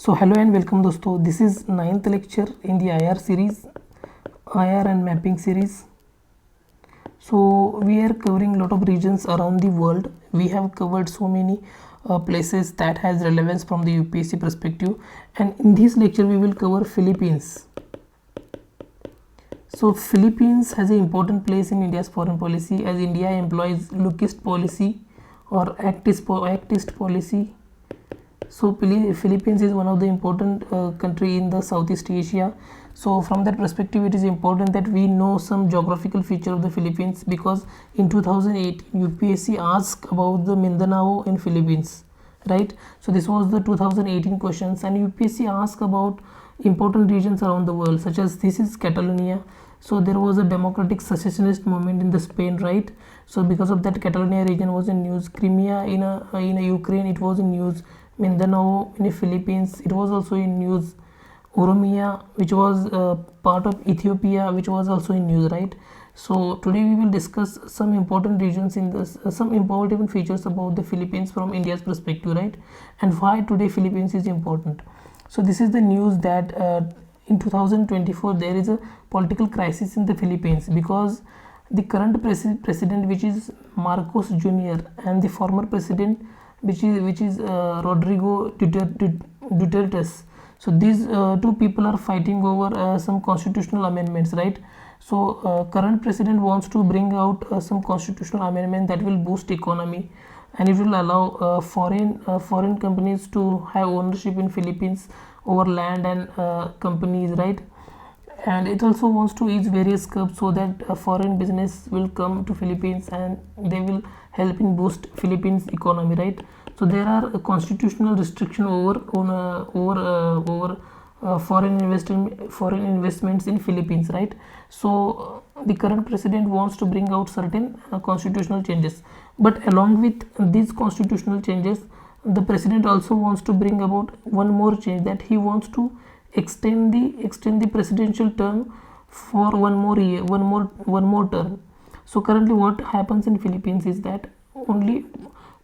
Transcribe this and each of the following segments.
So hello and welcome दोस्तों, this is 9th lecture in the IR series, IR and mapping series. So we are covering a lot of regions around the world. We have covered so many places that has relevance from the UPSC perspective, and in this lecture we will cover Philippines. So Philippines has an important place in India's foreign policy, as India employs Lookist policy or Actist policy. So Philippines is one of the important country in the Southeast Asia. So from that perspective, it is important that we know some geographical feature of the Philippines, because in 2008 UPSC asked about the Mindanao in Philippines, right? So this was the 2018 questions, and UPSC asked about important regions around the world, such as this is Catalonia. So there was a democratic secessionist movement in the Spain, right? So because of that, Catalonia region was in news. Crimea in a Ukraine, it was in news. Mindanao in the Philippines, it was also in news. Oromia, which was part of Ethiopia, which was also in news, right? So today we will discuss some important regions in this, some important features about the Philippines from India's perspective, right? And why today Philippines is important. So this is the news that in 2024 there is a political crisis in the Philippines, because the current president, which is Marcos Jr., and the former president, which is Rodrigo Duterte. So these two people are fighting over some constitutional amendments, right? So current president wants to bring out some constitutional amendment that will boost economy, and it will allow foreign companies to have ownership in Philippines over land and companies, right? And it also wants to ease various curbs so that foreign business will come to Philippines and they will help in boost Philippines economy, right? So there are a constitutional restriction over foreign investments in Philippines, right? So the current president wants to bring out certain constitutional changes, but along with these constitutional changes, the president also wants to bring about one more change, that he wants to extend the presidential term for one more term. So currently what happens in Philippines is that only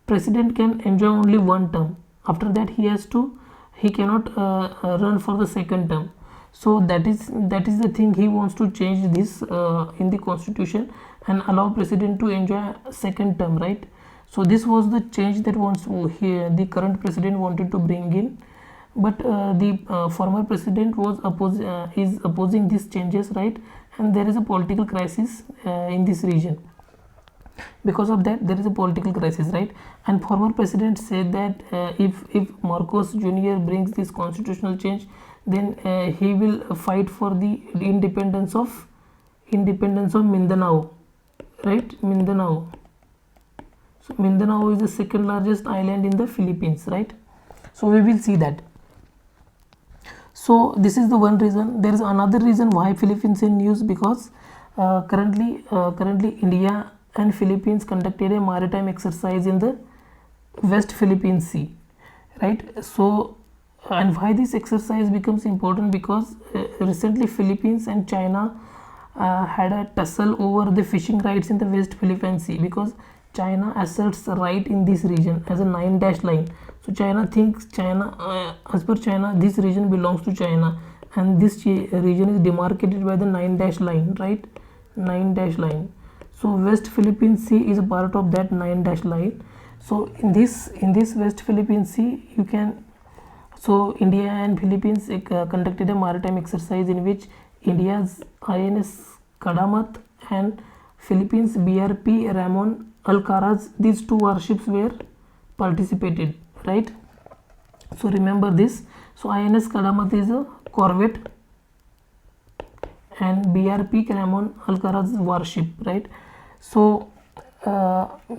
president can enjoy only one term. After that he cannot run for the second term. So that is the thing. He wants to change this in the constitution and allow president to enjoy second term, right? So this was the change that the current president wanted to bring in, but the former president is opposing these changes, right? And there is a political crisis in this region. Because of that, there is a political crisis, right? And former president said that if Marcos Jr. brings this constitutional change, then he will fight for the independence of Mindanao, right? Mindanao. So Mindanao is the second largest island in the Philippines, right? So we will see that. So this is the one reason. There is another reason why Philippines in news, because currently India and Philippines conducted a maritime exercise in the West Philippine Sea, right? So, and why this exercise becomes important, because recently Philippines and China had a tussle over the fishing rights in the West Philippine Sea, because China asserts the right in this region as a 9-dash line. So China thinks as per China, this region belongs to China, and this region is demarcated by the 9-dash line, right? 9-dash line. So West Philippine Sea is a part of that 9-dash line. So in this West Philippine Sea, so India and Philippines conducted a maritime exercise in which India's INS Kadamat and Philippines BRP Ramon Alcaraz, these two warships were participated, right? So remember this. So INS Kadamat is a corvette and BRP Ramon Alcaraz warship, right? So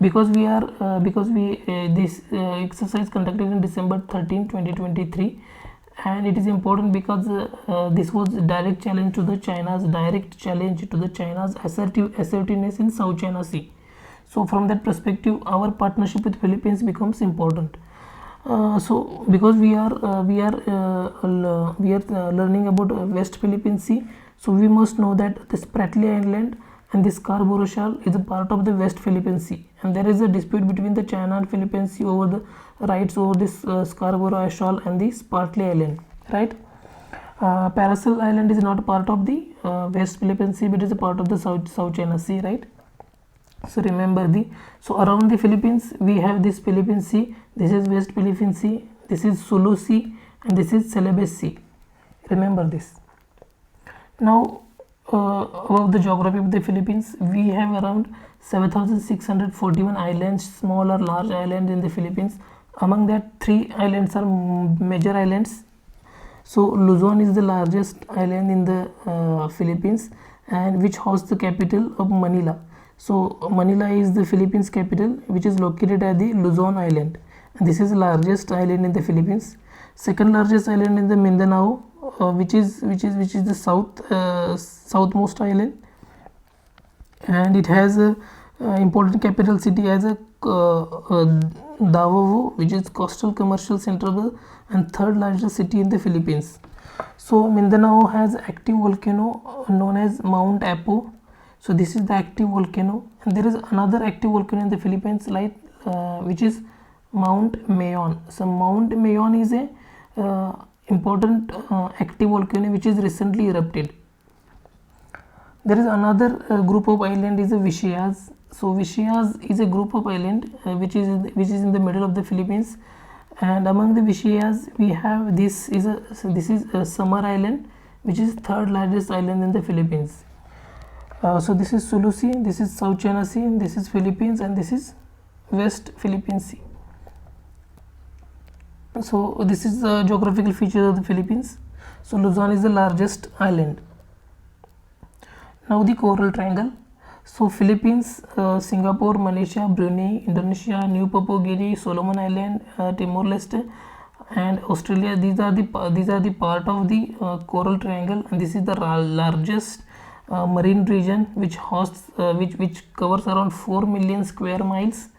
because this exercise conducted in December 13, 2023, and it is important because this was direct challenge to the China's assertiveness in South China Sea. So from that perspective, our partnership with Philippines becomes important. So because we are learning about West Philippine Sea, so we must know that the Spratly Island and the Scarborough Shoal is a part of the West Philippine Sea, and there is a dispute between the China and Philippine Sea over the rights over this Scarborough Shoal and the Spratly Island, right? Paracel Island is not part of the West Philippine Sea, but it is a part of the South China Sea, right? So remember so around the Philippines we have this Philippine Sea, this is West Philippine Sea, this is Sulu Sea, and this is Celebes Sea. Remember this. Now about the geography of the Philippines, we have around 7,641 islands, small or large islands in the Philippines. Among that, 3 islands are major islands. So Luzon is the largest island in the Philippines, and which hosts the capital of Manila. So Manila is the Philippines capital, which is located at the Luzon Island, and this is the largest island in the Philippines. Second largest island in the Mindanao, which is the southmost island, and it has a important capital city as a Davao, which is coastal commercial center and third largest city in the Philippines. So Mindanao has active volcano known as Mount Apo. So this is the active volcano, and there is another active volcano in the Philippines, like which is Mount Mayon. So Mount Mayon is a important active volcano which is recently erupted. There is another group of island is the Visayas. So Visayas is a group of island which is in the middle of the Philippines, and among the Visayas we have this is a Samar Island, which is third largest island in the Philippines. So this is Sulu Sea, this is South China Sea, this is Philippines, and this is West Philippine Sea. So this is the geographical features of the Philippines. So Luzon is the largest island. Now the Coral Triangle. So Philippines, Singapore, Malaysia, Brunei, Indonesia, New Papua Guinea, Solomon Island, Timor-Leste, and Australia. These are the part of the Coral Triangle, and this is the largest marine region which hosts which covers around 4 million square miles,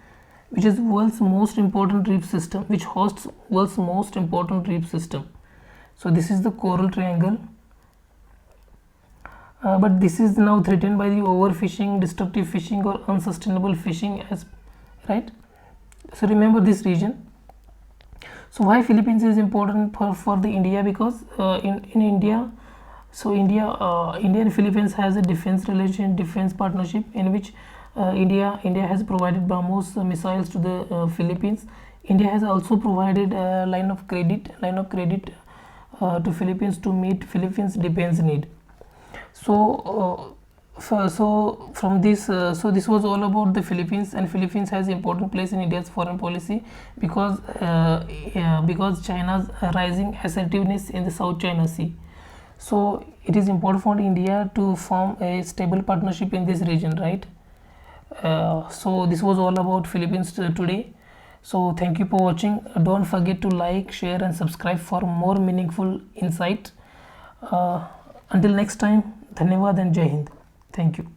which is world's most important reef system, which hosts world's most important reef system. So this is the Coral Triangle, but this is now threatened by the overfishing, destructive fishing, or unsustainable fishing, as right. So remember this region. So why Philippines is important for the India? Because in India, so India and Philippines has a defense partnership, in which India has provided BrahMos missiles to the Philippines. India has also provided a line of credit to Philippines to meet Philippines defense need. So from this, so this was all about the Philippines, and Philippines has important place in India's foreign policy because China's rising assertiveness in the South China Sea. So it is important for India to form a stable partnership in this region, right? So this was all about Philippines today. So thank you for watching. Don't forget to like, share, and subscribe for more meaningful insight. Until next time, Dhanyavad and Jai Hind. Thank you.